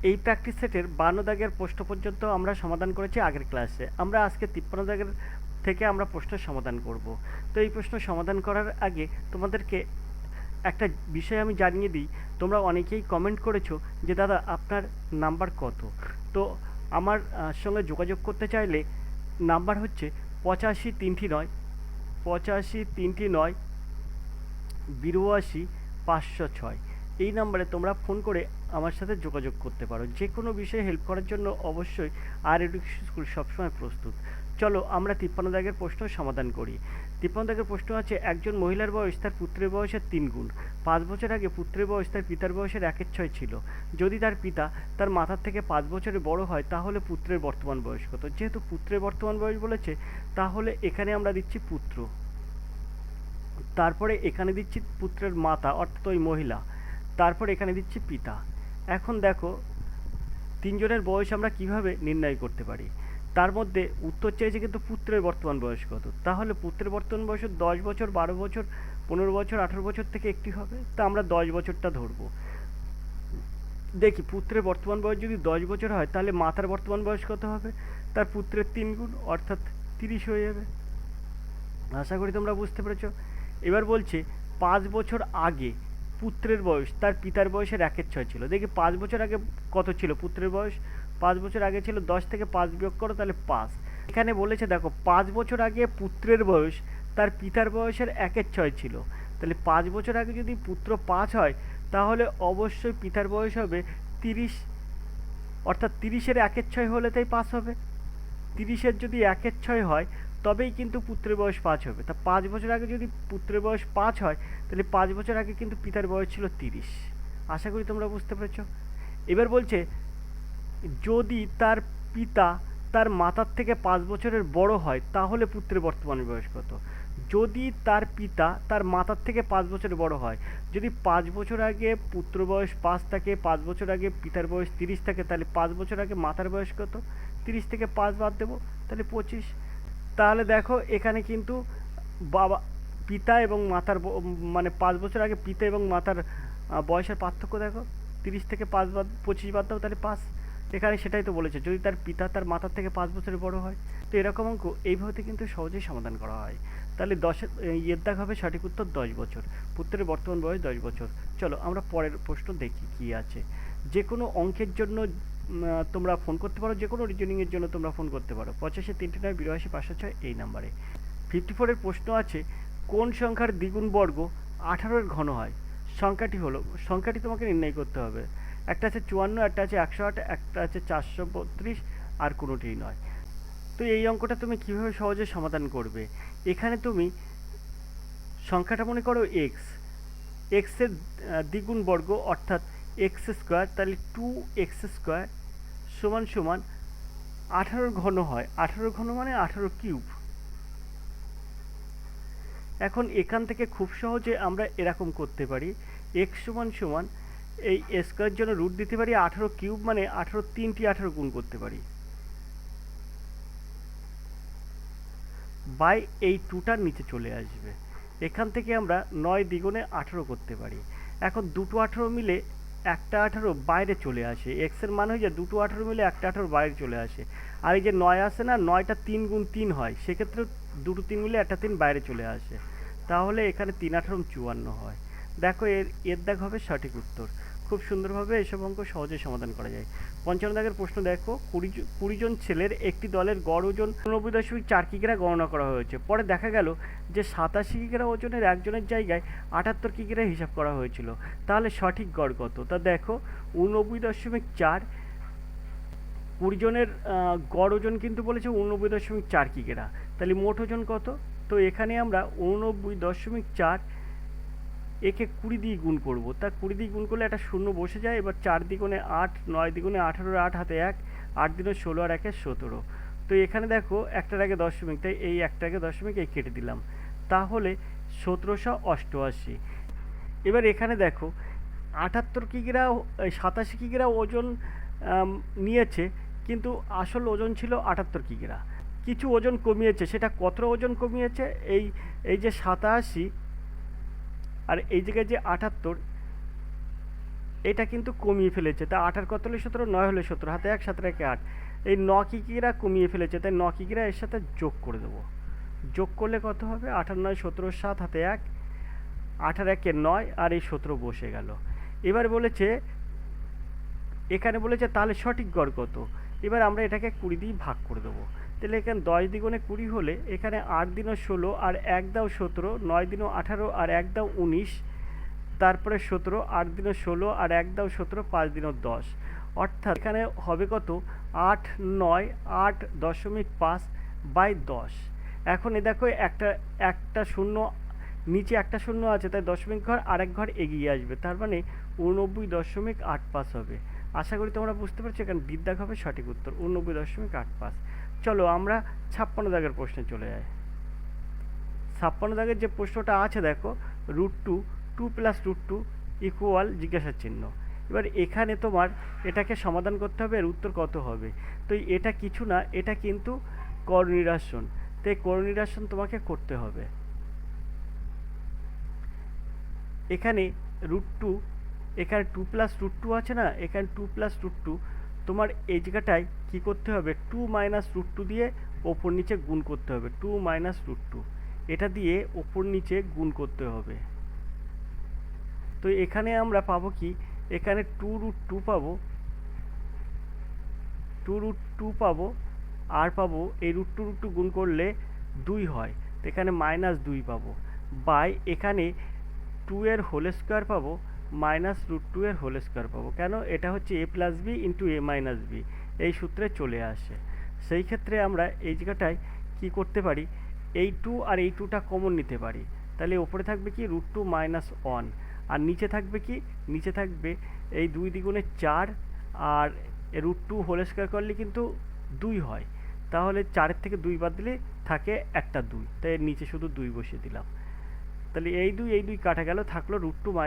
এই প্র্যাকটিস সেটের 52 দাগের প্রশ্ন পর্যন্ত আমরা সমাধান করেছি আগের ক্লাসে। আমরা আজকে 53 দাগের থেকে আমরা প্রশ্নের সমাধান করব। তো এই প্রশ্ন সমাধান করার আগে তোমাদেরকে একটা বিষয় আমি জানিয়ে দিই। তোমরা অনেকেই কমেন্ট করেছো যে দাদা আপনার নাম্বার কত। তো আমার সঙ্গে যোগাযোগ করতে চাইলে নাম্বার হচ্ছে 85 3টি নয়, 85 3টি নয়, 82 506। এই নাম্বারে তোমরা ফোন করে আমার সাথে যোগাযোগ করতে পারো। যে কোনো বিষয়ে হেল্প করার জন্য অবশ্যই আর এডুকেশন স্কুল সবসময় প্রস্তুত। চলো আমরা 53 দাগের প্রশ্ন সমাধান করি। 53 দাগের প্রশ্ন আছে, একজন মহিলার বয়স তার পুত্রের বয়সের 3 গুণ। 5 বছর আগে পুত্রের বয়স তার পিতার বয়সের 1/6 ছিল। যদি তার পিতা তার মাথার থেকে 5 বছরের বড় হয় তাহলে পুত্রের বর্তমান বয়স কত? যেহেতু পুত্রের বর্তমান বয়স বলেছে, তাহলে এখানে আমরা দিচ্ছি পুত্র, তারপরে এখানে দিচ্ছি পুত্রের মাতা অর্থাৎ ওই মহিলা, তারপর এখানে দিচ্ছি পিতা। এখন দেখো তিনজনের বয়স আমরা কিভাবে নির্ণয় করতে পারি। তার মধ্যে উত্তর চেয়েছে কিন্তু পুত্রের বর্তমান বয়স কত। তাহলে পুত্রের বর্তমান বয়স 10 বছর, 12 বছর, 15 বছর, 18 বছর থেকে একটি হবে। তা আমরা 10 বছরটা ধরবো। দেখি পুত্রের বর্তমান বয়স যদি 10 বছর হয় তাহলে মাতার বর্তমান বয়স কত হবে? তার পুত্রের 3 গুণ অর্থাৎ 30 হয়ে যাবে। আশা করি তোমরা বুঝতে পেরেছো। এবার বলছে 5 বছর আগে পুত্রের বয়স তার পিতার বয়সের 1/6 ছিল। দেখি 5 বছর আগে কত ছিল পুত্রের বয়স? 5 বছর আগে ছিল 10 থেকে 5 বিয়োগ করো তাহলে 5। এখানে বলেছে দেখো 5 বছর আগে পুত্রের বয়স তার পিতার বয়সের 1/6 ছিল। তাহলে 5 বছর আগে যদি পুত্র 5 হয় তাহলে অবশ্যই পিতার বয়স হবে 30, অর্থাৎ 30-এর 1/6 হলে তাই 5 হবে। 30-এর যদি 1/6 হয় তবেই কিন্তু পুত্রের বয়স 5 হবে। তা 5 বছর আগে যদি পুত্রের বয়স 5 হয় তাহলে 5 বছর আগে কিন্তু পিতার বয়স ছিল 30। আশা করি তোমরা বুঝতে পেরেছ। এবার বলছে যদি তার পিতা তার মাতার থেকে 5 বছরের বড় হয় তাহলে পুত্রের বর্তমান বয়স কত? যদি তার পিতা তার মাতার থেকে 5 বছরের বড় হয়, যদি 5 বছর আগে পুত্র বয়স 5 থাকে, 5 বছর আগে পিতার বয়স 30 থাকে, তাহলে 5 বছর আগে মাতার বয়স কত? 30 থেকে 5 বাদ দেবো তাহলে 25। তাহলে দেখো এখানে কিন্তু বাবা পিতা এবং মাতার মানে 5 বছর আগে পিতা এবং মাতার বয়সের পার্থক্য দেখো। 30 থেকে 5 বাদ 25 বাদ দাও তাহলে 5। এখানে সেটাই তো বলেছে, যদি তার পিতা তার মাতার থেকে 5 বছরের বড় হয়। তো এরকম অঙ্ক এইভাবে কিন্তু সহজেই সমাধান করা হয়। তাহলে 10 এর দাগ হবে সঠিক উত্তর 10 বছর। পুত্রের বর্তমান বয়স 10 বছর। চলো আমরা পরের প্রশ্ন দেখি কি আছে। যে কোনো অঙ্কের জন্য তোমরা ফোন করতে পারো, যে কোনো রিজনিংয়ের জন্য তোমরা ফোন করতে পারো 85 3 9 82 506 এই নাম্বারে। 54-এর প্রশ্ন আছে, কোন সংখ্যার দ্বিগুণ বর্গ 18-এর ঘন হয়? সংখ্যাটি হলো, সংখ্যাটি তোমাকে নির্ণয় করতে হবে। একটা আছে 54, একটা আছে 108, একটা আছে 432, আর কোনোটিই নয়। তো এই অঙ্কটা তুমি কীভাবে সহজে সমাধান করবে? এখানে তুমি সংখ্যাটা মনে করো এক্স, এক্সের দ্বিগুণ বর্গ অর্থাৎ এক্স স্কোয়ার, তাহলে 2x স্কোয়ার সমান সমান 18 ঘন হয়। 18 ঘন মানে 18 কিউব। এখন এখান থেকে খুব সহজে আমরা এরকম করতে পারি, এক্স সমান সমান এই স্কোয়ারের জন্য রুট দিতে পারি 18 কিউব মানে 18 3টি 18 গুণ করতে পারি বাই এই 2টার নিচে চলে আসবে। এখান থেকে আমরা 9 দ্বিগুণে 18 করতে পারি। এখন দুটো 18 মিলে একটা 18 বাইরে চলে আসে, এক্সের মান হয়ে যায় দুটো 18 মিলে একটা 18 বাইরে চলে আসে। আর এই যে 9 আসে না, 9টা 3 গুণ 3 হয়, সেক্ষেত্রে দুটো 3 মিলে একটা 3 বাইরে চলে আসে। তাহলে এখানে 3 18 54 হয়। দেখো এর দাগ হবে সঠিক উত্তর। খুব সুন্দরভাবে এসব অঙ্ক সহজে সমাধান করা যায়। 55 দাগের প্রশ্ন দেখো, 20 জন ছেলের একটি দলের গড় ওজন 89.4 কিগ্রা গণনা করা হয়েছে। পরে দেখা গেল যে 87 কিগ্রা ওজনের একজনের জায়গায় 78 কিগ্রা হিসাব করা হয়েছিল। তাহলে সঠিক গড় কত? তা দেখো 89.4, 20 জনের গড় ওজন কিন্তু বলেছে 89.4 কিগ্রা। তাহলে মোট ওজন কত? তো এখানে আমরা 89.4 একে 20 দিয়ে গুণ করবো। তা 20 দিয়ে গুণ করলে একটা শূন্য বসে যায়। এবার 4 দ্বিগুণে 8, 9 দ্বিগুণে 18, 8 হাতে 1, 8 দিনে 16 আর 1 17। তো এখানে দেখো একটার আগে দশমিক, তাই এই একটার আগে দশমিক এই কেটে দিলাম, তাহলে 1788। এবার এখানে দেখো 78 কিগ্রা 87 কিগ্রা ওজন নিয়েছে, কিন্তু আসল ওজন ছিল 78 কিগ্রা। কিছু ওজন কমিয়েছে, সেটা কতটা ওজন কমিয়েছে? এই যে 87 আর এই জায়গায় যে 78, এটা কিন্তু কমিয়ে ফেলেছে, তা 8 আর কত হলো 17, 9 হলো 17, হাতে 1, 7 একে 8, এই 9 কিকিরা কমিয়ে ফেলেছে, তাই 9 কিকিরা এর সাথে যোগ করে দেবো। যোগ করলে কত হবে, 8 আর 9 17, 7, হাতে 1, 8 আর 1 9, আর এই 17 বসে গেল। এবার বলেছে, এখানে বলেছে তাহলে সঠিক গড় কত। এবার আমরা এটাকে 20 দিয়ে ভাগ করে দেবো। তাহলে এখানে 10 দ্বিগুণে 20 হলে এখানে 8 দিনও 16 আর 1 দাও 17, 9 দিনও 18 আর 1 দাও 19, তারপরে 17, 8 দিনও 16 আর 1 দাও 17, 5 দিনও 10, অর্থাৎ এখানে হবে কত, 8 9 8.5 বাই 10। এখন এ দেখো একটা শূন্য, নিচে একটা শূন্য আছে, তাই দশমিক ঘর আরেক ঘর এগিয়ে আসবে, তার মানে 89.85 হবে। আশা করি তোমরা বুঝতে পারছো, এখানে বিদ্যাক হবে সঠিক উত্তর, 89.85। চলো আমরা 56 দাগের প্রশ্নে চলে যাই। 56 দাগের যে প্রশ্নটা আছে দেখো, √2 2 + √2 ইকুয়াল জিজ্ঞাসার চিহ্ন। এবার এখানে তোমার এটাকে সমাধান করতে হবে, এর উত্তর কত হবে। তো এটা কিছু না, এটা কিন্তু কর নিরসন, তো এই কর নিরসন তোমাকে করতে হবে। এখানে √2, এখানে 2 + √2 আছে না, এখানে 2 + √2, তোমার এই জায়গাটায় কী করতে হবে, 2 - √2 দিয়ে ওপর নিচে গুণ করতে হবে, 2 - √2 এটা দিয়ে ওপর নিচে গুণ করতে হবে। তো এখানে আমরা পাবো কি, এখানে 2√2 পাবো, 2√2 পাবো, আর পাবো এই √2 গুণ করলে 2 হয়, তো এখানে -2 পাবো, বাই এখানে 2 এর হোল স্কোয়ার পাবো, -√2 এর হোল স্কোয়ার পাবো। কেন, এটা হচ্ছে a + b × a - b, এই সূত্রে চলে আসে। সেই ক্ষেত্রে আমরা এই জায়গাটায় কি করতে পারি, এই 2 আর এই 2টা কমন নিতে পারি, তাহলে ওপরে থাকবে কি √2 - 1, আর নিচে থাকবে কি, নিচে থাকবে এই 2 দ্বিগুণে 4, আর √2 হোল স্কোয়ার করলে কিন্তু 2 হয়, তাহলে 4-এর থেকে 2 বাদ দিলে থাকে একটা 2, তাই এর নিচে শুধু 2 বসিয়ে দিলাম। তাহলে এই 2 কাটা গেল, থাকলো √2 -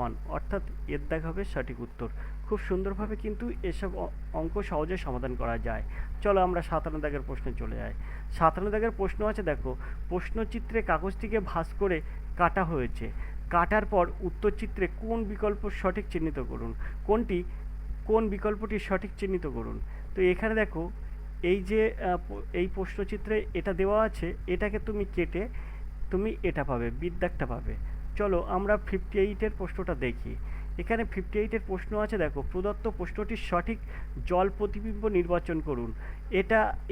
1, অর্থাৎ এর দাগ হবে সঠিক উত্তর। খুব সুন্দরভাবে কিন্তু এসব অঙ্ক সহজে সমাধান করা যায়। চলো আমরা 57 দাগের প্রশ্নে চলে যাই। 57 দাগের প্রশ্ন আছে দেখো, প্রশ্নচিত্রে কাগজটিকে ভাঁজ করে কাটা হয়েছে, কাটার পর উত্তরচিত্রে কোন বিকল্প সঠিক চিহ্নিত করুন, কোন বিকল্পটি সঠিক চিহ্নিত করুন। তো এখানে দেখো, এই যে এই প্রশ্নচিত্রে এটা দেওয়া আছে, এটাকে তুমি কেটে তুমি এটা পাবে, বিদ্যাকটা পাবে। চলো আমরা 58-এর প্রশ্নটা দেখি। এখানে 58-এর প্রশ্ন আছে দেখো, প্রদত্ত প্রশ্নটির সঠিক জল প্রতিবিম্ব নির্বাচন করুন।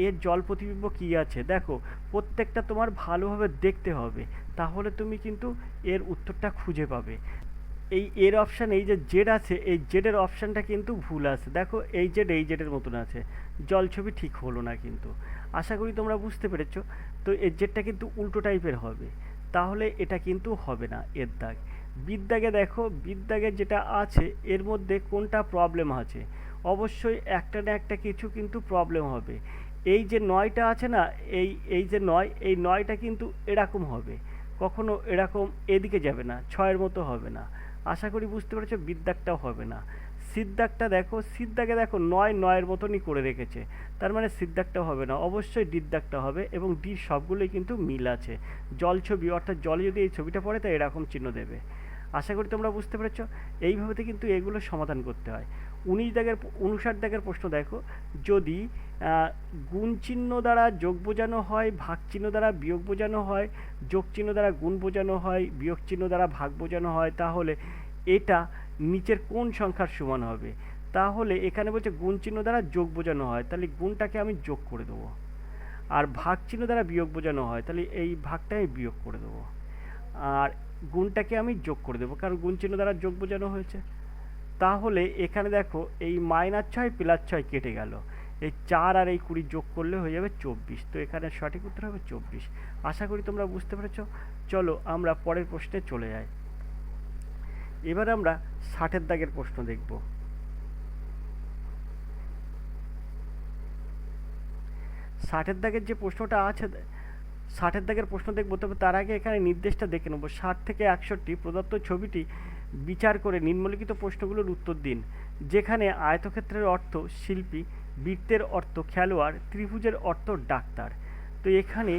এর জল প্রতিবিম্ব কী আছে দেখো, প্রত্যেকটা তোমার ভালোভাবে দেখতে হবে, তাহলে তুমি কিন্তু এর উত্তরটা খুঁজে পাবে। এর অপশান, এই যে জেড আছে, এই জেডের অপশানটা কিন্তু ভুল আছে, দেখো এই জেডের মতন আছে, জল ছবি ঠিক হলো না কিন্তু। আশা করি তোমরা বুঝতে পেরেছো। তো এর জেডটা কিন্তু উল্টো টাইপের হবে, তাহলে এটা কিন্তু হবে না এর দাগ। বিদ্যাগে দেখো, বিদ্যাগে যেটা আছে এর মধ্যে কোনটা প্রবলেম আছে, অবশ্যই একটা না একটা কিছু কিন্তু প্রবলেম হবে। এই যে 9টা আছে না, এই যে 9, এই 9টা কিন্তু এরকম হবে, কখনো এরকম এদিকে যাবে না, 6-এর মতো হবে না। আশা করি বুঝতে পেরেছো, বিদ্যাকটাও হবে না। সিদ্ধাকটা দেখো, সিদ্ধাকে দেখো 9-9-এর মতনই করে রেখেছে, তার মানে সিদ্ধাকটাও হবে না, অবশ্যই ডিদ্দাকটা হবে, এবং ডির সবগুলোই কিন্তু মিল আছে। জল ছবি, অর্থাৎ জলে যদি এই ছবিটা পড়ে তাই এরকম চিহ্ন দেবে। আশা করি তোমরা বুঝতে পেরেছো। এইভাবে কিন্তু এগুলো সমাধান করতে হয়। 59 দাগের প্রশ্ন দেখো, যদি গুণ চিহ্ন দ্বারা যোগ বোঝানো হয়, ভাগ চিহ্ন দ্বারা বিয়োগ বোঝানো হয়, যোগ চিহ্ন দ্বারা গুণ বোঝানো হয়, বিয়োগ চিহ্ন দ্বারা ভাগ বোঝানো হয়, তাহলে এটা নিচের কোন সংখ্যার সমান হবে। তাহলে এখানে বলছে গুণ চিহ্ন দ্বারা যোগ বোঝানো হয়, তাহলে গুণটাকে আমি যোগ করে দেবো, আর ভাগ চিহ্ন দ্বারা বিয়োগ বোঝানো হয়, তাহলে এই ভাগটা আমি বিয়োগ করে দেবো, আর গুণটাকে আমি যোগ করে দেবো, কারণ গুণ চিহ্ন দ্বারা যোগ বোঝানো হয়েছে। তাহলে এখানে দেখো, এই -6 + 6 কেটে গেল, এই 4 আর এই 20 যোগ করলে হয়ে যাবে 24, তো এখানে সঠিক উত্তর হবে 24। আশা করি তোমরা বুঝতে পেরেছো। চলো আমরা পরের প্রশ্নে চলে যাই। এবার আমরা 60 দাগের প্রশ্ন দেখব। 60 দাগের যে প্রশ্নটা আছে, 60 দাগের প্রশ্ন দেখব, তবে তার আগে এখানে নির্দেশটা দেখে নেব। 60 থেকে 61 প্রদত্ত ছবিটি বিচার করে নিম্নলিখিত প্রশ্নগুলোর উত্তর দিন, যেখানে আয়তক্ষেত্রের অর্থ শিল্পী, বৃত্তের অর্থ খেলোয়াড়, ত্রিভুজের অর্থ ডাক্তার। তো এখানে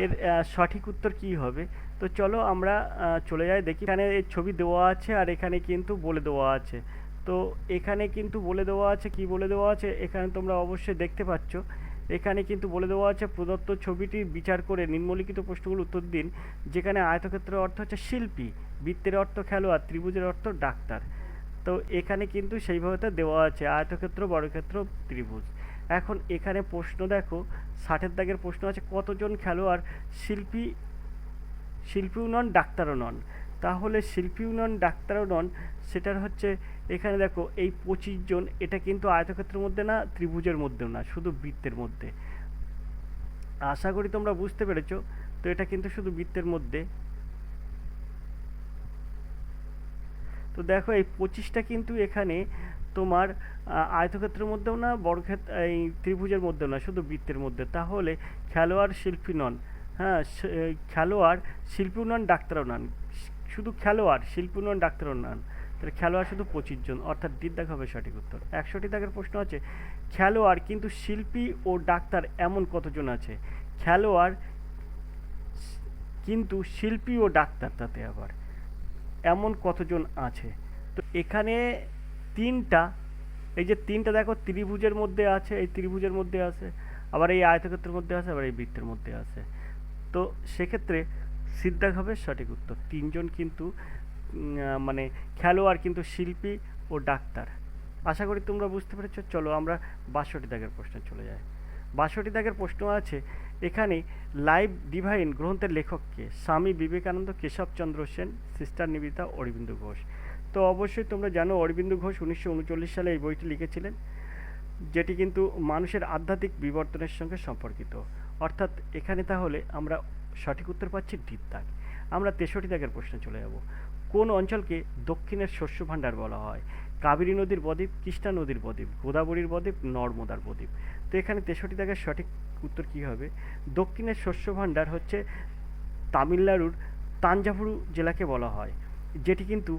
এর সঠিক উত্তর কী হবে। তো চলো আমরা চলে যাই দেখি। এখানে এর ছবি দেওয়া আছে, আর এখানে কিন্তু বলে দেওয়া আছে। তো এখানে কিন্তু বলে দেওয়া আছে, কি বলে দেওয়া আছে এখানে তোমরা অবশ্যই দেখতে পাচ্ছ। এখানে কিন্তু বলে দেওয়া আছে প্রদত্ত ছবিটি বিচার করে নিম্নলিখিত প্রশ্নগুলোর উত্তর দিন। যেখানে আয়তক্ষেত্রের অর্থ হচ্ছে শিল্পী, বৃত্তের অর্থ খেলোয়াড়, ত্রিভুজের অর্থ ডাক্তার। তো এখানে কিন্তু সেইভাবে তো দেওয়া আছে আয়তক্ষেত্র, বর্গক্ষেত্র, ত্রিভুজ। এখন এখানে প্রশ্ন দেখো, 60-এর দাগের প্রশ্ন আছে কতজন খেলোয়াড় শিল্পী শিল্পীও নন ডাক্তারও নন। তাহলে শিল্পীও নন ডাক্তারও নন, সেটার হচ্ছে এখানে দেখো এই 25 জন, এটা কিন্তু আয়তক্ষেত্রের মধ্যে না, ত্রিভুজের মধ্যেও না, শুধু বৃত্তের মধ্যে। আশা করি তোমরা বুঝতে পেরেছো। তো এটা কিন্তু শুধু বৃত্তের মধ্যে। তো দেখো এই 25টা কিন্তু এখানে তোমার আয়তক্ষেত্রের মধ্যেও না, বর্গক্ষেত্র এই ত্রিভুজের মধ্যেও না, শুধু বৃত্তের মধ্যে। তাহলে খেলোয়াড় শিল্পী নন, হ্যাঁ খেলোয়াড় শিল্পীও নন ডাক্তারও নন, শুধু খেলোয়াড়, শিল্পী নন ডাক্তারও নন। তাহলে খেলোয়াড় শুধু 25 জন, অর্থাৎ ডি দাগ হবে সঠিক উত্তর। 100টি দাগের প্রশ্ন আছে খেলোয়াড় কিন্তু শিল্পী ও ডাক্তার এমন কতজন আছে। খেলোয়াড় কিন্তু শিল্পী ও ডাক্তার, তাতে আবার এমন কতজন আছে। তো এখানে তিনটা, এই যে তিনটা দেখো ত্রিভুজের মধ্যে আছে, এই ত্রিভুজের মধ্যে আছে, আবার এই আয়তক্ষেত্রের মধ্যে আছে, আবার এই বৃত্তের মধ্যে আছে। তো সেক্ষেত্রে সিদ্ধাগ হবে সঠিক উত্তর। তিনজন কিন্তু মানে খেলোয়াড় কিন্তু শিল্পী ও ডাক্তার। আশা করি তোমরা বুঝতে পেরেছ। চলো আমরা 62 দাগের প্রশ্নে চলে যাই। 62 দাগের প্রশ্ন আছে এখানে লাইফ ডিভাইন গ্রন্থের লেখককে। স্বামী বিবেকানন্দ, কেশবচন্দ্র সেন, সিস্টার নিবেদিতা, অরবিন্দ ঘোষ। তো অবশ্যই তোমরা জানো অরবিন্দ ঘোষ 1939 সালে এই বইটি লিখেছিলেন, যেটি কিন্তু মানুষের আধ্যাত্মিক বিবর্তনের সঙ্গে সম্পর্কিত। অর্থাৎ এখানে তাহলে আমরা সঠিক উত্তর পাচ্ছি ডি দাগ। আমরা 63 দাগের প্রশ্নে চলে যাব। কোন অঞ্চলকে দক্ষিণের শস্য ভাণ্ডার বলা হয়। কাবেরী নদীর বদ্বীপ, কৃষ্ণা নদীর বদ্বীপ, গোদাবরীর বদ্বীপ, নর্মদার বদ্বীপ। তো এখানে 63 দাগের সঠিক উত্তর কী হবে? দক্ষিণের শস্য ভাণ্ডার হচ্ছে তামিলনাড়ুর তাঞ্জাভুর জেলাকে বলা হয়, যেটি কিন্তু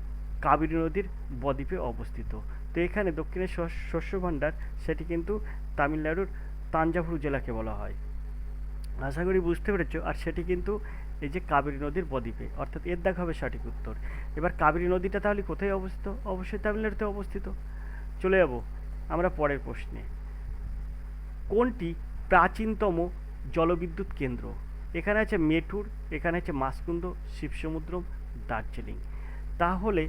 কাবেরী নদীর বদ্বীপে অবস্থিত। তো এখানে দক্ষিণের শস্য ভাণ্ডার, সেটি কিন্তু তামিলনাড়ুর তাঞ্জাভুর জেলাকে বলা হয়। আশা করি বুঝতে পেরেছো। আর সেটি কিন্তু এই যে কাবেরী নদীর বদ্বীপে, অর্থাৎ এর দাগ হবে সঠিক উত্তর। এবার কাবেরী নদীটা তাহলে কোথায় অবস্থিত? অবশ্যই তামিলনাড়ুতে অবস্থিত। চলে যাব আমরা পরের প্রশ্নে। কোনটি প্রাচীনতম জলবিদ্যুৎ কেন্দ্র? এখানে আছে মেঠুর, এখানে আছে মাসকুন্দ, শিবসমুদ্রম, দার্জিলিং। তাহলে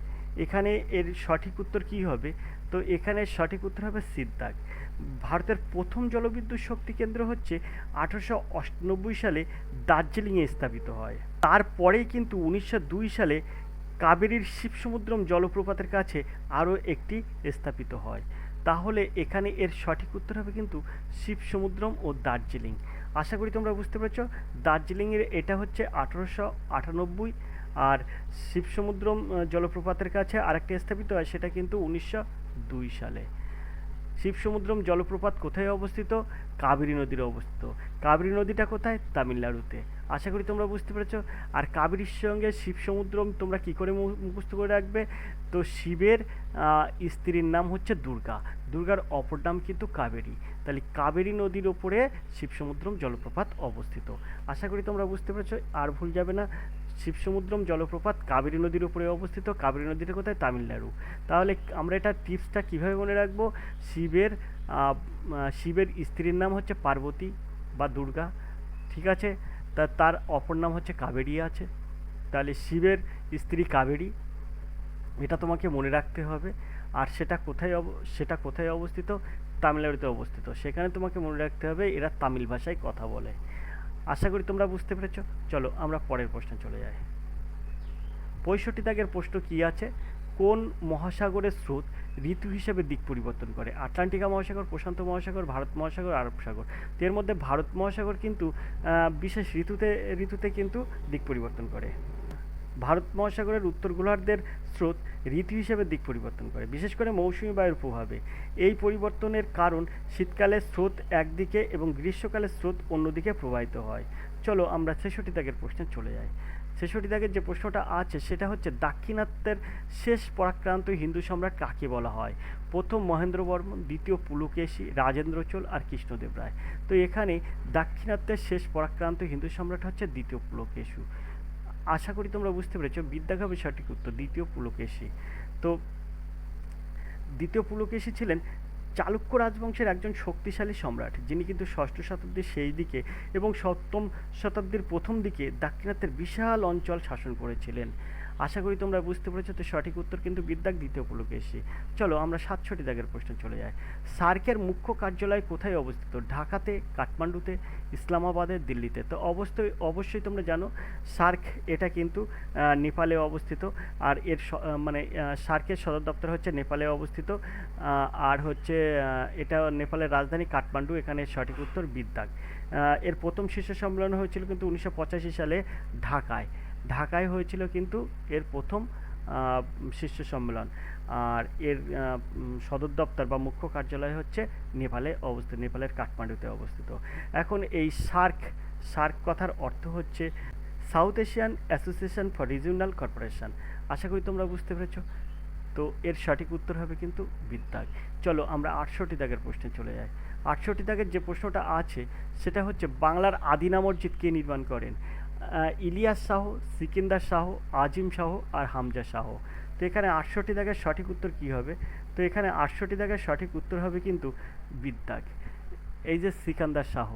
এখানে এর সঠিক উত্তর কী হবে? তো এখানে সঠিক উত্তর হবে সিদ্ধাগ। ভারতের প্রথম জলবিদ্যুৎ শক্তি কেন্দ্র হচ্ছে 1898 সালে দার্জিলিংয়ে স্থাপিত হয়। তারপরেই কিন্তু 1902 সালে কাবেরীর শিবসমুদ্রম জলপ্রপাতের কাছে আরও একটি স্থাপিত হয়। তাহলে এখানে এর সঠিক উত্তর হবে কিন্তু শিবসমুদ্রম ও দার্জিলিং। আশা করি তোমরা বুঝতে পেরেছ। দার্জিলিংয়ের এটা হচ্ছে 1898, আর শিবসমুদ্রম জলপ্রপাতের কাছে আরেকটি স্থাপিত হয়, সেটা কিন্তু 1902 সালে। শিবসমুদ্রম জলপ্রপাত কোথায় অবস্থিত? কাবেরী নদীর অবস্থিত। কাবেরী নদীটা কোথায়? তামিলনাড়ুতে। আশা করি তোমরা বুঝতে পেরেছো। আর কাবেরীর সঙ্গে শিবসমুদ্রম তোমরা কি করে মুখস্থ করে রাখবে? তো শিবের স্ত্রীর নাম হচ্ছে দুর্গা, দুর্গার অপর নাম কিন্তু কাবেরী। তাহলে কাবেরী নদীর ওপরে শিবসমুদ্রম জলপ্রপাত অবস্থিত। আশা করি তোমরা বুঝতে পেরেছো। আর ভুল যাবে না, শিবসমুদ্রম জলপ্রপাত কাবেরী নদীর উপরে অবস্থিত। কাবেরী নদীটা কোথায়? তামিলনাড়ু। তাহলে আমরা এটা টিপসটা কীভাবে মনে রাখবো? শিবের স্ত্রীর নাম হচ্ছে পার্বতী বা দুর্গা, ঠিক আছে? তার অপর নাম হচ্ছে কাবেরী আছে। তাহলে শিবের স্ত্রী কাবেরী, এটা তোমাকে মনে রাখতে হবে। আর সেটা কোথায় অবস্থিত? তামিলনাড়ুতে অবস্থিত। সেখানে তোমাকে মনে রাখতে হবে এরা তামিল ভাষায় কথা বলে। আশা করি তোমরা বুঝতে পেরেছো। চলো আমরা পরের প্রশ্নে চলে যাই। 65 দাগের প্রশ্ন কি আছে? কোন মহাসাগরের স্রোত ঋতু হিসেবে দিক পরিবর্তন করে? আটলান্টিকা মহাসাগর, প্রশান্ত মহাসাগর, ভারত মহাসাগর, আরব সাগর। তো এর মধ্যে ভারত মহাসাগর কিন্তু বিশেষ ঋতুতে কিন্তু দিক পরিবর্তন করে। ভারত মহাসাগরের উত্তর গোলার্ধের স্রোত ঋতু হিসেবে দিক পরিবর্তন করে, বিশেষ করে মৌসুমী বায়ুর প্রভাবে। এই পরিবর্তনের কারণ শীতকালে স্রোত একদিকে এবং গ্রীষ্মকালে স্রোত অন্যদিকে প্রবাহিত হয়। চলো আমরা 66 দাগের প্রশ্নে চলে যাই। 66 দাগের যে প্রশ্নটা আছে সেটা হচ্ছে দাক্ষিণাত্যের শেষ পরাক্রান্ত হিন্দু সম্রাট কাকে বলা হয়? প্রথম মহেন্দ্রবর্মন, দ্বিতীয় পুলকেশী, রাজেন্দ্র চোল, আর কৃষ্ণদেব রায়। তো এখানে দাক্ষিণাত্যের শেষ পরাক্রান্ত হিন্দু সম্রাট হচ্ছে দ্বিতীয় পুলকেশী। আশা করি তোমরা বুঝতে পেরেছো। বিদ্যাঘাবে সঠিক উত্তর দ্বিতীয় পুলকেশী। তো দ্বিতীয় পুলকেশী ছিলেন চালুক্য রাজবংশের একজন শক্তিশালী সম্রাট, যিনি কিন্তু ষষ্ঠ শতাব্দীর শেষ দিকে এবং সপ্তম শতাব্দীর প্রথম দিকে দাক্ষিণাত্যের বিশাল অঞ্চল শাসন করেছিলেন। আশা করি তোমরা বুঝতে পেরেছো। তো সঠিক উত্তর কিন্তু বিদ্যাক দ্বিতীয় পুলকেশী। চলো আমরা 67 দাগের প্রশ্নে চলে যাই। সার্কের মুখ্য কার্যালয় কোথায় অবস্থিত? ঢাকাতে, কাঠমান্ডুতে, ইসলামাবাদে, দিল্লিতে? তো অবশ্যই তোমরা জানো সার্ক এটা কিন্তু নেপালে অবস্থিত। আর এর সার্কের সদর দপ্তর হচ্ছে নেপালে অবস্থিত। আর হচ্ছে এটা নেপালের রাজধানী কাঠমান্ডু। এখানে সঠিক উত্তর বিদ্যাক। এর প্রথম শীর্ষ সম্মেলন হয়েছিল কিন্তু 1985 সালে ঢাকায় হয়েছিল কিন্তু এর প্রথম শীর্ষ সম্মেলন। আর এর সদর দপ্তর বা মুখ্য কার্যালয় হচ্ছে নেপালে অবস্থিত, নেপালের কাঠমান্ডুতে অবস্থিত। এখন এই সার্ক কথার অর্থ হচ্ছে South Asian association for regional corporation. আশা করি তোমরা বুঝতে পেরেছো। তো এর সঠিক উত্তর হবে কিন্তু বিদ্যাক। চলো আমরা 68 দাগের প্রশ্নে চলে যাই। 68 দাগের যে প্রশ্নটা আছে সেটা হচ্ছে বাংলার আদিনা মসজিদ কে নির্মাণ করেন? ইলিয়াস শাহ, সিকিন্দার শাহ, আজিম শাহ আর হামজা শাহ। তো এখানে 68 দাগের সঠিক উত্তর কী হবে? তো এখানে 68 দাগের সঠিক উত্তর হবে কিন্তু বিদ্যাক। এই যে সিকান্দার শাহ,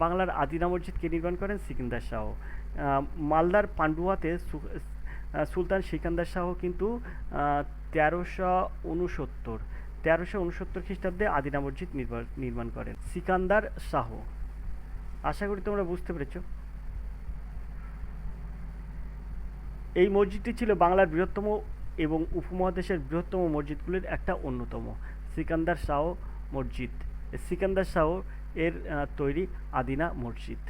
বাংলার আদিনা মসজিদ কে নির্মাণ করেন? সিকিন্দার শাহ। মালদার পান্ডুয়াতে সুলতান সিকান্দার শাহ কিন্তু 1369 খ্রিস্টাব্দে আদিনা মসজিদ নির্মাণ করেন সিকান্দার শাহ। আশা করি তোমরা বুঝতে পেরেছো। এই মসজিদটি ছিল বাংলার বৃহত্তম এবং উপমহাদেশের বৃহত্তম মসজিদগুলির একটা অন্যতম, সিকান্দার শাহ মসজিদ। সিকান্দার শাহ এর তৈরি আদিনা মসজিদ।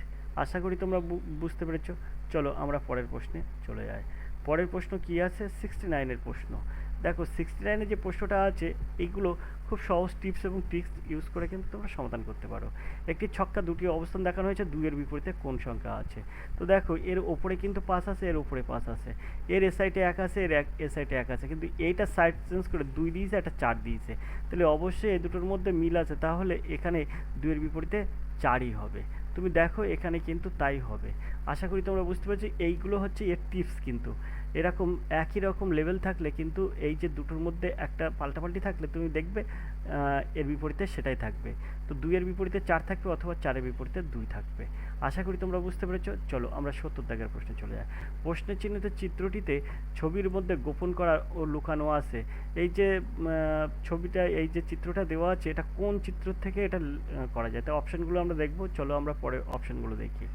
আশা করি তোমরা বুঝতে পেরেছো। চলো আমরা পরের প্রশ্নে চলে যাই। পরের প্রশ্ন কি আছে? 69-এর প্রশ্ন। দেখো 69-এর যে প্রশ্নটা আছে এইগুলো খুব সহজ টিপস এবং ট্রিক্স ইউজ করে কিন্তু তোমরা সমাধান করতে পারো। একটি ছক্কা দুটি অবস্থান দেখানো হয়েছে, 2-এর বিপরীতে কোন সংখ্যা আছে? তো দেখো এর ওপরে কিন্তু 5 আছে, এর ওপরে 5 আছে, এর এ সাইডে 1 আছে, এ সাইডে 1 আছে, কিন্তু এইটা সাইড চেঞ্জ করে 2 দিয়েছে, একটা 4 দিয়েছে। তাহলে অবশ্যই এই দুটোর মধ্যে মিল আছে, তাহলে এখানে 2-এর বিপরীতে 4ই হবে। তুমি দেখো এখানে কিন্তু তাই হবে। আশা করি তোমরা বুঝতে পারছো। এইগুলো হচ্ছে এর টিপস। কিন্তু এরকম একই রকম লেভেল থাকলে কিন্তু এই যে দুটোর মধ্যে একটা পাল্টাপাল্টি থাকলে তুমি দেখবে এর বিপরীতে সেটাই থাকবে। তো 2-এর বিপরীতে 4 থাকবে অথবা 4-এর বিপরীতে 2 থাকবে। আশা করি তোমরা বুঝতে পেরেছো। চলো আমরা 70 দাগের প্রশ্নে চলে যাই। প্রশ্নের চিহ্নিত চিত্রটিতে ছবির মধ্যে গোপন করা ও লুকানো আছে। এই যে ছবিটা, এই যে চিত্রটা দেওয়া আছে, এটা কোন চিত্র থেকে এটা করা যায়? তো অপশানগুলো আমরা দেখবো। চলো আমরা পরে অপশানগুলো দেখি।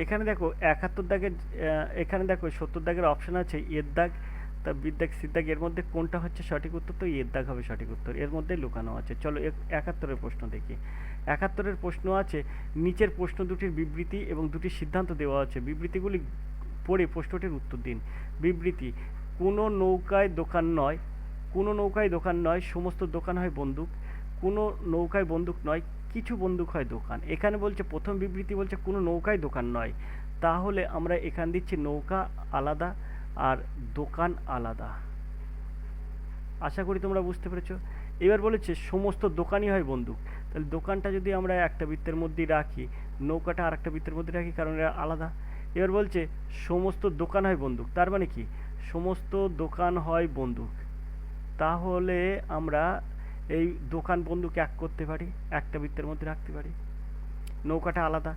এখানে দেখো 71 দাগের, এখানে দেখো 70 দাগের অপশান আছে এর দাগ, তা বিদ্যাগ, সিদ্ধাগ, এর মধ্যে কোনটা হচ্ছে সঠিক উত্তর? তো এর দাগ হবে সঠিক উত্তর, এর মধ্যে লুকানো আছে। চলো 71-এর প্রশ্ন দেখি। 71-এর প্রশ্ন আছে নিচের প্রশ্ন দুটির বিবৃতি এবং দুটি সিদ্ধান্ত দেওয়া আছে, বিবৃতিগুলি পড়ে প্রশ্নটির উত্তর দিন। বিবৃতি: কোনো নৌকায় দোকান নয়, সমস্ত দোকান হয় বন্দুক। কোনো নৌকায় বন্দুক নয়, কিছু বন্দুক হয় দোকান। এখানে বলছে প্রথম বিবৃতি বলছে কোনো নৌকায় দোকান নয়, তাহলে আমরা এখানে দিচ্ছি নৌকা আলাদা আর দোকান আলাদা। আশা করি তোমরা বুঝতে পেরেছো। এবার বলেছে সমস্ত দোকানই হয় বন্দুক, তাহলে দোকানটা যদি আমরা একটা বৃত্তের মধ্যেই রাখি, নৌকাটা আর একটা বৃত্তের মধ্যে রাখি, কারণ এরা আলাদা। এবার বলছে সমস্ত দোকান হয় বন্দুক, তার মানে কি সমস্ত দোকান হয় বন্দুক, তাহলে আমরা এই দোকান বন্দুক এক করতে পারি, একটা বৃত্তের মধ্যে রাখতে পারি, নৌকাটা আলাদা।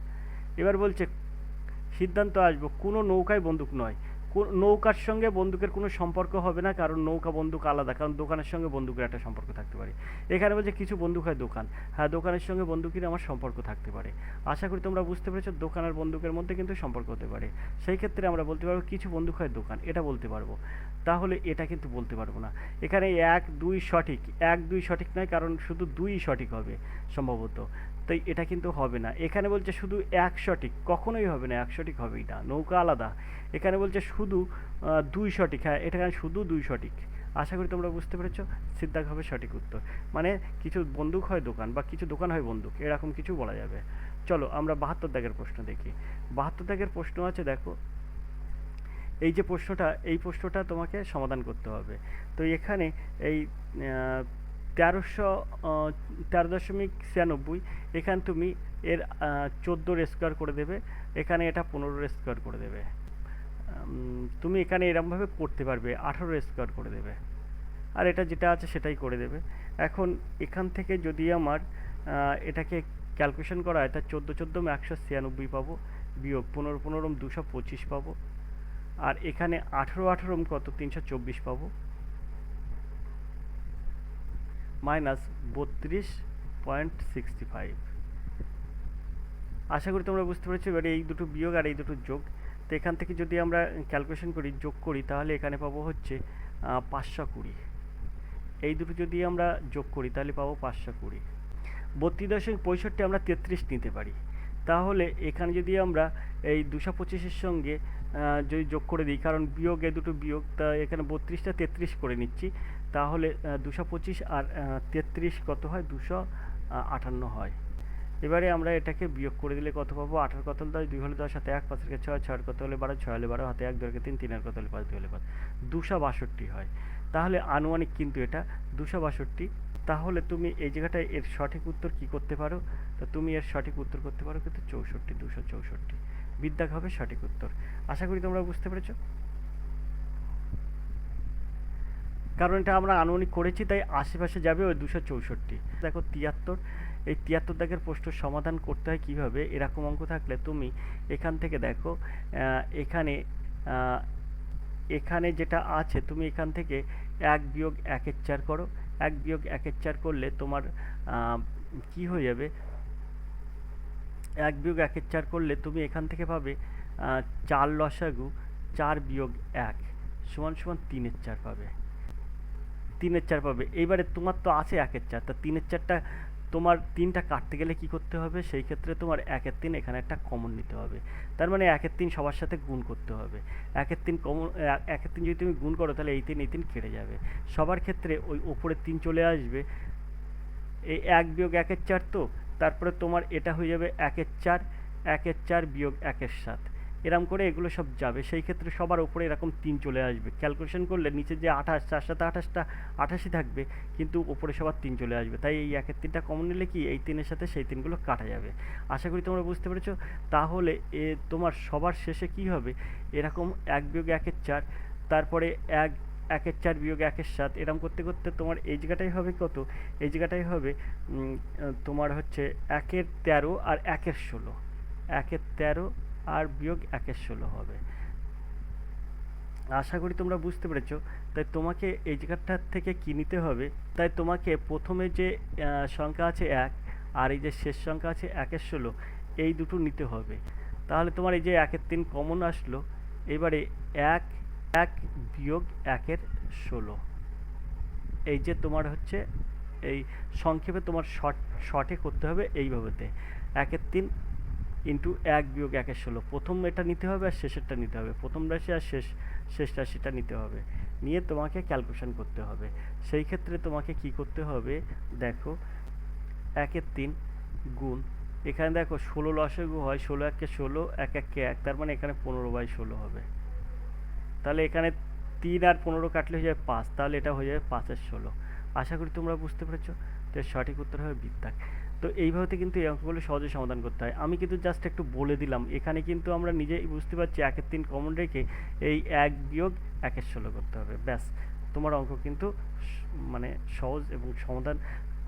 এবার বলছে সিদ্ধান্ত আসবো কোনো নৌকায় বন্দুক নয়, নৌকার সঙ্গে বন্দুকের কোনো সম্পর্ক হবে না, কারণ নৌকা বন্দুক আলাদা, কারণ দোকানের সঙ্গে বন্দুকের একটা সম্পর্ক থাকতে পারে। এখানে বলছে কিছু বন্দুক হয় দোকান, হ্যাঁ দোকানের সঙ্গে বন্দুকের আমার সম্পর্ক থাকতে পারে। আশা করি তোমরা বুঝতে পেরেছো, দোকান আর বন্দুকের মধ্যে কিন্তু সম্পর্ক হতে পারে। সেই ক্ষেত্রে আমরা বলতে পারবো কিছু বন্দুক হয় দোকান, এটা বলতে পারবো। তাহলে এটা কিন্তু বলতে পারবো না। এখানে 1, 2 সঠিক, 1, 2 সঠিক নয়, কারণ শুধু 2ই সঠিক হবে সম্ভবত, তাই এটা কিন্তু হবে না। এখানে বলছে শুধু 1 সঠিক, কখনোই হবে না, 1 সঠিক হবেই না, নৌকা আলাদা। এখানে বলছে শুধু 2 সঠিক, হ্যাঁ এটা শুধু 2 সঠিক। আশা করি তোমরা বুঝতে পেরেছো, সিদ্ধাক হবে সঠিক উত্তর। মানে কিছু বন্দুক হয় দোকান বা কিছু দোকান হয় বন্দুক, এরকম কিছু বলা যাবে। চলো আমরা 72 দাগের প্রশ্ন দেখি। 72 দাগের প্রশ্ন আছে, দেখো এই যে প্রশ্নটা, এই প্রশ্নটা তোমাকে সমাধান করতে হবে। তো এখানে এই 13.96, এখানে তুমি এর 14 স্কোয়ার করে দেবে, এখানে এটা 15 স্কোয়ার করে দেবে। তুমি এখানে এরমভাবে করতে পারবে, 18 স্কোয়ার করে দেবে, আর এটা যেটা আছে সেটাই করে দেবে। এখন এখান থেকে যদি আমার এটাকে ক্যালকুলেশন করা হয়, তা 14 196 পাবো, বিয়োগ 15 225 পাবো, আর এখানে 18 কত 324 পাবো, মাইনাস 32.65। আশা করি তোমরা বুঝতে পেরেছো। এবারে এই দুটো বিয়োগ আর এই দুটো যোগ, তো এখান থেকে যদি আমরা ক্যালকুলেশন করি, যোগ করি, তাহলে এখানে পাবো হচ্ছে 520। এই দুটো যদি আমরা যোগ করি তাহলে পাবো 520। 32.65 আমরা 33 নিতে পারি। তাহলে এখানে যদি আমরা এই 225-এর সঙ্গে যদি যোগ করে দিই, কারণ বিয়োগ এই দুটো বিয়োগ, তা এখানে 32টা 33 করে নিচ্ছি, তাহলে 225 আর 33 কত হয়, 258 হয়। এবারে আমরা এটাকে বিয়োগ করে দিলে কত পাবো, 8 কত হলে 10, 2 হলে 10, হাতে 1, 5 এর 6, 6 কত হলে 12, 6 হলে 12, হাতে 1, 2 এর 3, 3 কত হলে 5, 2 হলে 5, 262 হয়। তাহলে আনুমানিক কিন্তু এটা 262। তাহলে তুমি এই জায়গাটায় এর সঠিক উত্তর কি করতে পারো, তো তুমি এর সঠিক উত্তর করতে পারো কিন্তু 64, 264 বিদ্যাক হবে সঠিক উত্তর। আশা করি তোমরা বুঝতে পেরেছো। কারণ এটা আমরা আনুমানিক করেছি, তাই আশেপাশে যাবে ওই 264। দেখো 73, এই 73 দাগের প্রশ্নের সমাধান করতে হয় কীভাবে। এরকম অঙ্ক থাকলে তুমি এখান থেকে দেখো, এখানে এখানে যেটা আছে, তুমি এখান থেকে 1 বিয়োগ 1-এর 4 করো, 1 বিয়োগ 1-এর 4 করলে তোমার কি হয়ে যাবে, 1 বিয়োগ 1-এর 4 করলে তুমি এখান থেকে পাবে 4 লসাগু 4 বিয়োগ 1 সমান সমান 3-এর 4 পাবে, 3-এর 4 পাবে। এইবারে তোমার তো আছে 1-এর 4, তা 3-এর 4টা তোমার 3টা কাটতে গেলে কি করতে হবে, সেই ক্ষেত্রে তোমার 1-এর 3 এখানে একটা কমন নিতে হবে। তার মানে 1-এর 3 সবার সাথে গুণ করতে হবে। 1-এর 3 কমন, 1-এর 3 যদি তুমি গুণ করো তাহলে এই 3 কেটে যাবে। সবার ক্ষেত্রে ওই ওপরে 3 চলে আসবে। এই 1 বিয়োগ 1-এর 4, তো তারপরে তোমার এটা হয়ে যাবে 1-এর 4, 1-এর 4 বিয়োগ 1-এর 7, এরকম করে এগুলো সব যাবে। সেই ক্ষেত্রে সবার উপরে এরকম 3 চলে আসবে। ক্যালকুলেশন করলে নিচে যে 28, 4 সাথে 28টা 88 থাকবে, কিন্তু উপরে সবার 3 চলে আসবে। তাই এই 1-এর 3টা কমন নিলে কি এই 3-এর সাথে সেই 3গুলো কাটা যাবে। আশা করি তোমরা বুঝতে পেরেছো। তাহলে তোমার সবার শেষে কি হবে, এরকম 1 বিয়োগ 1-এর 4, তারপরে 1-এর 4 বিয়োগ 1-এর 7, এরকম করতে করতে তোমার এই জায়গাটাই হবে কত, এই জায়গাটাই হবে তোমার হচ্ছে 1-এর 13 আর 1-এর 16, 1-এর 13 আর বিয়োগ 1-এর 16 হবে। আশা করি তোমরা বুঝতে পেরেছো। তাই তোমাকে এই জায়গাটার থেকে কি নিতে হবে, তাই তোমাকে প্রথমে যে সংখ্যা আছে 1, আর এই যে শেষ সংখ্যা আছে 1-এর 16, এই দুটো নিতে হবে। তাহলে তোমার এই যে 1-এর 3 কমন আসলো, এবারে 1 বিয়োগ 1-এর 16, এই যে তোমার হচ্ছে এই সংক্ষেপে তোমার শর্টে করতে হবে এইভাবেতে, 1-এর 3 ইন্টু 1 বিয়োগ 1-এর 16, প্রথম এটা নিতে হবে আর শেষেরটা নিতে হবে, প্রথম রাশি আর শেষ রাশিটা নিতে হবে, নিয়ে তোমাকে ক্যালকুলেশন করতে হবে। সেই ক্ষেত্রে তোমাকে কি করতে হবে, দেখো 1-এর 3 গুণ, এখানে দেখো 16 লসাগু হয়, 16 1-কে 16, 1 1-কে 1, তার মানে এখানে 15/16 হবে। তাহলে এখানে 3 আর 15 কাটলে হয়ে যাবে 5, তাহলে এটা হয়ে যাবে 5-এর 16। আশা করি তোমরা বুঝতে পেরেছো। তো সঠিক উত্তর হবে বিদ্যাক। তো এইভাবে কিন্তু এই অঙ্কগুলো সহজে সমাধান করতে হয়। আমি কিন্তু জাস্ট একটু বলে দিলাম, এখানে কিন্তু আমরা নিজেই বুঝতে পারছি 1-এর 3 কমন রেখে এই 1 বিয়োগ 1-এর 16 করতে হবে, ব্যাস তোমার অঙ্ক কিন্তু মানে সহজ এবং সমাধান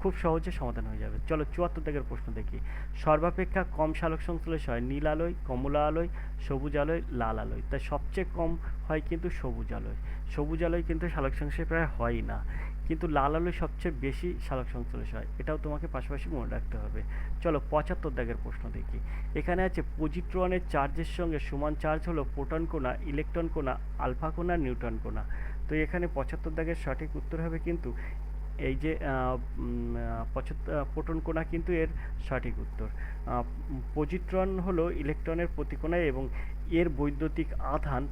খুব সহজে সমাধান হয়ে যাবে। চলো 74 দাগের প্রশ্ন দেখি। সর্বাপেক্ষা কম সালোক সংশ্লেষ হয় নীল আলোয়, কমলা আলোয়, সবুজ আলোয়, লাল আলোয়। তাই সবচেয়ে কম হয় কিন্তু সবুজ আলোয়। সবুজ আলোয় কিন্তু সালোক সংশ্লেষ প্রায় হয় না, কিন্তু লাল আলোয় সবচেয়ে বেশি সালোক সংশ্লেষ হয়। এটাও তোমাকে পাশাপাশি মনে রাখতে হবে। চলো 75 দাগের প্রশ্ন দেখি। এখানে আছে পজিট্রনের চার্জের সঙ্গে সমান চার্জ হলো প্রোটন কণা, ইলেকট্রন কণা, আলফা কণা, নিউট্রন কণা। তো এখানে 75 দাগের সঠিক উত্তর হবে কিন্তু এই যে প্রোটন কণা কিন্তু এর সঠিক উত্তর। পজিট্রন হলো ইলেকট্রনের প্রতিকণায় এবং এর বৈদ্যুতিক আধান,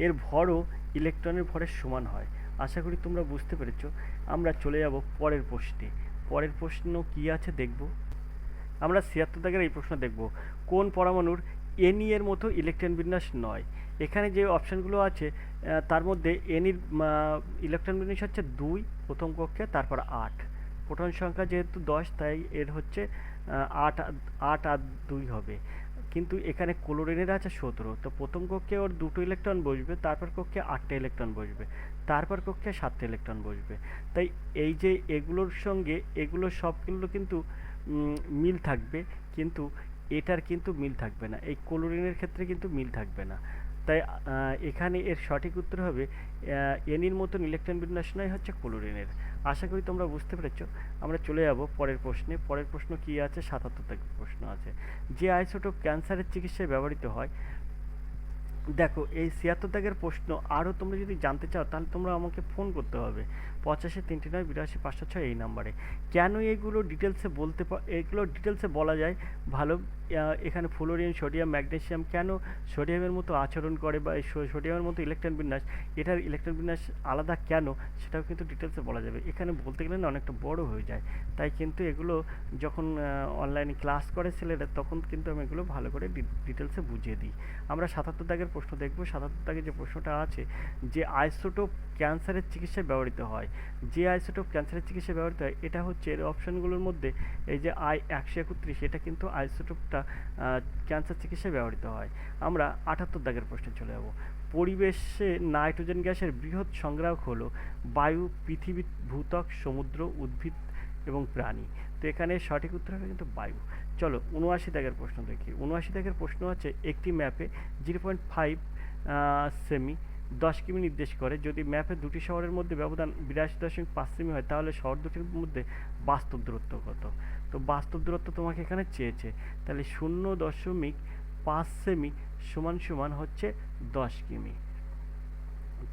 এর ভরও ইলেকট্রনের ভরের সমান হয়। আশা করি তোমরা বুঝতে পেরেছো। আমরা চলে যাব পরের প্রশ্নে। পরের প্রশ্ন কি আছে দেখব। আমরা 76 দাগের এই প্রশ্ন দেখব। কোন পরমাণুর Ni এর মতো ইলেকট্রন বিন্যাস নয়? এখানে যে অপশানগুলো আছে তার মধ্যে Niর ইলেকট্রন বিন্যাস হচ্ছে 2 প্রথম কক্ষে, তারপর 8। প্রোটন সংখ্যা যেহেতু 10, তাই এর হচ্ছে 8 আর 2 হবে। কিন্তু এখানে ক্লোরিনের আছে 17, তো প্রথম কক্ষে ওর 2টো ইলেকট্রন বসবে, তারপর কক্ষে 8টা ইলেকট্রন বসবে, তারপর কক্ষে 7টা ইলেকট্রন বসবে। তাই এই যে এগুলোর সঙ্গে এগুলো সবগুলো কিন্তু মিল থাকবে, কিন্তু এটার কিন্তু মিল থাকবে না, এই ক্লোরিনের ক্ষেত্রে কিন্তু মিল থাকবে না। তাই এখানে এর সঠিক উত্তর হবে এনির মতন ইলেকট্রন বিন্যাস নয় হচ্ছে ক্লোরিনের। আশা করি তোমরা বুঝতে পেরেছো। আমরা চলে যাব পরের প্রশ্নে। পরের প্রশ্ন কি আছে? 77 প্রশ্ন আছে, যে আইসোটোপ ক্যান্সারের চিকিৎসায় ব্যবহৃত হয়। দেখো এই 76 দাগের প্রশ্ন আরও তোমরা যদি জানতে চাও তাহলে তোমরা আমাকে ফোন করতে হবে 85 39 82 506 এই নাম্বারে। কেন এগুলো ডিটেলসে এগুলো ডিটেলসে বলা যায় ভালো। এখানে ফ্লোরিন, সোডিয়াম, ম্যাগনেসিয়াম কেন সোডিয়ামের মতো আচরণ করে বা সোডিয়ামের মতো ইলেকট্রন বিন্যাস, এটার ইলেকট্রন বিন্যাস আলাদা কেন, সেটাও কিন্তু ডিটেলসে বলা যাবে। এখানে বলতে গেলে না অনেকটা বড় হয়ে যায়, তাই কিন্তু এগুলো যখন অনলাইনে ক্লাস করে ছেলেরা তখন কিন্তু আমি এগুলো ভালো করে ডিটেলসে বুঝিয়ে দিই। আমরা 77 দাগের প্রশ্ন দেখব। 77 দাগে যে প্রশ্নটা আছে, যে আইসোটোপ ক্যান্সারের চিকিৎসায় ব্যবহৃত হয়, যে আইসোটোপ ক্যান্সারের চিকিৎসায় ব্যবহৃত হয়, এটা হচ্ছে এর অপশানগুলোর মধ্যে এই যে I-131, এটা কিন্তু আইসোটোপটা ক্যান্সার চিকিৎসায় ব্যবহৃত হয়। আমরা 78 দাগের প্রশ্নে চলে যাব। পরিবেশে নাইট্রোজেন গ্যাসের বৃহৎ সংগ্রাহক হলো বায়ু, পৃথিবী, ভূত্বক, সমুদ্র, উদ্ভিদ এবং প্রাণী। তো এখানে সঠিক উত্তর হবে কিন্তু বায়ু। চলো 79 দাগের প্রশ্ন দেখি। 79 দাগের প্রশ্ন আছে, একটি ম্যাপে 0.5 সেমি 10 কিমি নির্দেশ করে। যদি ম্যাপে দুটি শহরের মধ্যে ব্যবধান 82.5 সেমি হয় তাহলে শহর দুটির মধ্যে বাস্তব দূরত্ব কত? তো বাস্তব দূরত্ব তোমাকে এখানে চেয়েছে, তাহলে 0.5 সেমি সমান সমান হচ্ছে 10 কিমি।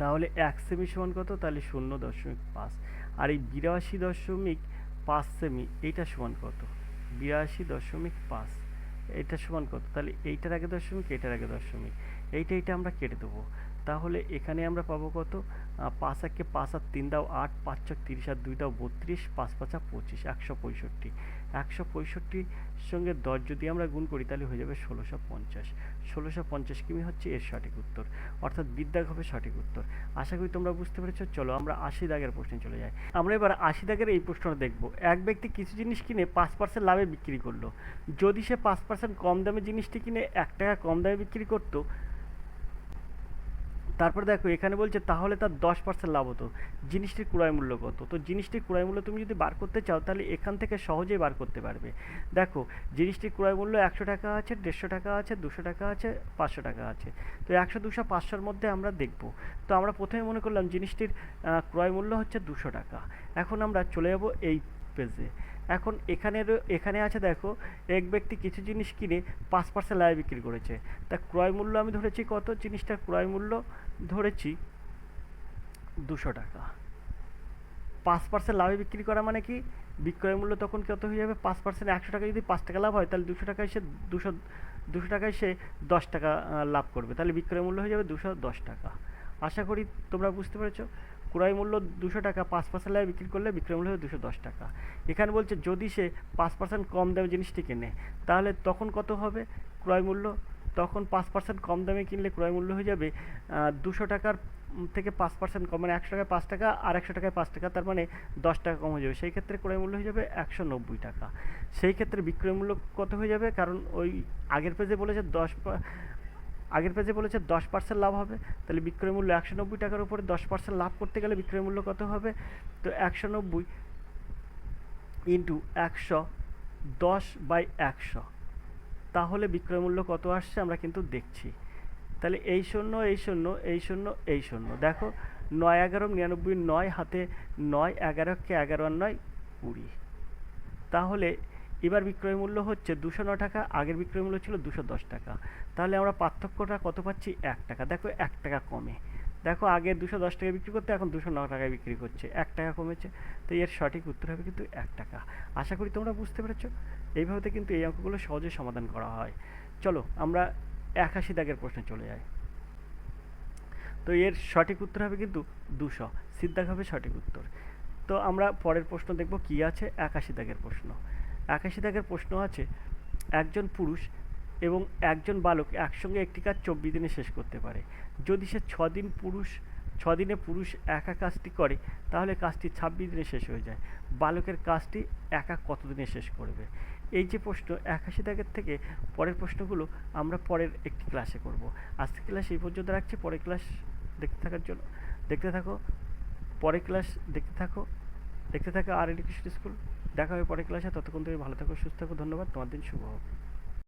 তাহলে 1 সেমি সমান কত? তাহলে 0.5। আর এই 82.5 সেমি এইটা সমান কত? 82.5 এইটা সমান কত? তাহলে এইটার আগে দশমিক, এইটার আগে দশমিক, এইটা আমরা কেটে দেবো। তাহলে এখানে আমরা পাবো কত? 5 একে 5 আর 3 দাও 8, 5 ছক 30 আর 2 দাও 32, 5 5 25, 165। 165 সঙ্গে 10 যদি আমরা গুণ করি তাহলে হয়ে যাবে 1650। 1650 কিমি হচ্ছে এর সঠিক উত্তর, অর্থাৎ বিদ্যাগ হবে সঠিক উত্তর। আশা করি তোমরা বুঝতে পেরেছো। চলো আমরা 80 দাগের প্রশ্নে চলে যাই। আমরা এবার 80 দাগের এই প্রশ্নটা দেখব। এক ব্যক্তি কিছু জিনিস কিনে 5% লাভে বিক্রি করলো। যদি সে 5% কম দামে জিনিসটি কিনে 1 টাকা কম দামে বিক্রি করতো, তারপর দেখো এখানে বলছে তাহলে তার 10% লাভ হতো। জিনিসটির ক্রয় মূল্য কত? তো জিনিসটির ক্রয় মূল্য তুমি যদি বার করতে চাও তাহলে এখান থেকে সহজেই বার করতে পারবে। দেখো জিনিসটির ক্রয় মূল্য 100 টাকা আছে, 150 টাকা আছে, 200 টাকা আছে, 500 টাকা আছে। তো 100, 200, 500-র মধ্যে আমরা দেখব। তো আমরা প্রথমে মনে করলাম জিনিসটির ক্রয় মূল্য হচ্ছে 200 টাকা। এখন আমরা চলে যাব এই পেজে। এখন এখানে আছে দেখো, এক ব্যক্তি কিছু জিনিস কিনে 5% লাভে বিক্রি করেছে। তা ক্রয় মূল্য আমি ধরেছি কত? জিনিসটার ক্রয় মূল্য ধরেছি 200 টাকা। 5% লাভে বিক্রি করা মানে কি? বিক্রয় মূল্য তখন কত হয়ে যাবে? 5% 100 টাকা যদি 5 টাকা লাভ হয় তাহলে 200 টাকায় সে 200 টাকায় সে 10 টাকা লাভ করবে, তাহলে বিক্রয় মূল্য হয়ে যাবে 210 টাকা। আশা করি তোমরা বুঝতে পেরেছো। ক্রয় মূল্য 200 টাকা, 5% লাভে বিক্রি করলে বিক্রয় মূল্য হবে 210 টাকা। এখানে বলছে যদি সে 5% কম দামে জিনিসটি কেনে তাহলে তখন কত হবে ক্রয় মূল্য? তখন 5% কম দামে কিনলে ক্রয় মূল্য হয়ে যাবে 200 টাকার থেকে 5% কম, মানে 100 টাকায় 5 টাকা আর 100 টাকায় 5 টাকা, তার মানে 10 টাকা কম হয়ে যাবে। সেই ক্ষেত্রে ক্রয় মূল্য হয়ে যাবে 190 টাকা। সেই ক্ষেত্রে বিক্রয় মূল্য কত হয়ে যাবে? কারণ ওই আগের পেজে বলেছে 10% লাভ হবে, তাহলে বিক্রয় মূল্য 190 টাকার উপরে 10% লাভ করতে গেলে বিক্রয় মূল্য কত হবে? তো 190 ইন্টু 100 10/100, তাহলে বিক্রয় মূল্য কত আসছে আমরা কিন্তু দেখছি। তাহলে এই শূন্য, এই শূন্য, এই শূন্য, এই শূন্য, দেখো 9 11 99, 9 হাতে 9, 11 কে 11 আর 9 20। তাহলে এবার বিক্রয় মূল্য হচ্ছে 209 টাকা, আগের বিক্রয় মূল্য ছিল 210 টাকা। তাহলে আমরা পার্থক্যটা কত পাচ্ছি? 1 টাকা। দেখো 1 টাকা কমে, দেখো আগে 210 টাকায় বিক্রি করতে এখন 209 টাকায় বিক্রি করছে, 1 টাকা কমেছে। তো এর সঠিক উত্তর হবে কিন্তু 1 টাকা। আশা করি তোমরা বুঝতে পেরেছো। এইভাবে কিন্তু এই অঙ্কগুলো সহজে সমাধান করা হয়। চলো আমরা 81 দাগের প্রশ্নে চলে যাই। তো এর সঠিক উত্তর হবে কিন্তু 200, সিদ্ধাগ হবে সঠিক উত্তর। তো আমরা পরের প্রশ্ন দেখব কি আছে। 81 দাগের প্রশ্ন। 81 দাগের প্রশ্ন আছে, একজন পুরুষ এবং একজন বালক একসঙ্গে একটি কাজ 24 দিনে শেষ করতে পারে। যদি সে 6 দিনে পুরুষ একা কাজটি করে তাহলে কাজটি 26 দিনে শেষ হয়ে যায়। বালকের কাজটি একা কত দিনে শেষ করবে? এই যে প্রশ্ন 81 দাগের থেকে পরের প্রশ্নগুলো আমরা পরের একটি ক্লাসে করব। আজকের ক্লাস এই পর্যন্ত রাখছি, পরের ক্লাস দেখতে থাকার জন্য দেখতে থাকো, পরের ক্লাস দেখতে থাকো আর এডুকেশন স্কুল। দেখা হবে পরের ক্লাসে, ততক্ষণ তুমি ভালো থাকো, সুস্থ থাকো, ধন্যবাদ, তোমার দিন শুভ হোক।